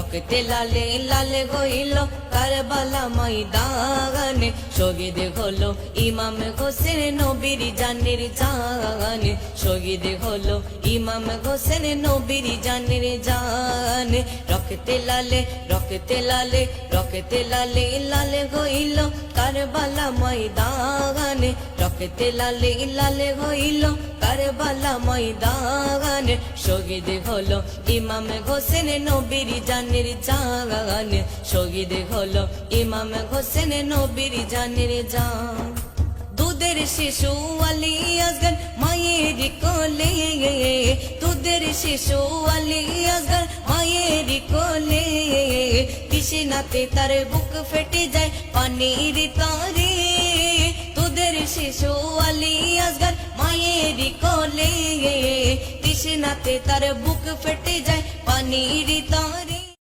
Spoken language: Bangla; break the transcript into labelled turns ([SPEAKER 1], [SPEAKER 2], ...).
[SPEAKER 1] রক্তে লালে লালে হইল কারবালা ময়দানে শহীদ হলো ইমাম হোসেন নবীর জানের জান শহীদ হলো ইমাম হোসেন নবীর জানের জান রক্তে লালে রক্তে লালে রক্তে লালে লালে হইল কারবালা ময়দানে রক্তে লালে লালে হইল কারবালা ময়দানে শহীদ হলো ইমাম হোসেন নবীর জানের জান শহীদ হলো ইমাম হোসেন নবীর জানের জান দুধের শিশু আলী আসগর মায়ের কোলে দুধের শিশু আলী আসগর মায়ের কোলে তৃষ্ণাতে তার বুক ফেটে যায় পানির তরে দুধের শিশু আলী আসগর মায়ের কোলে তৃষ্ণাতে তার বুক ফেটে যায় পানির তরে।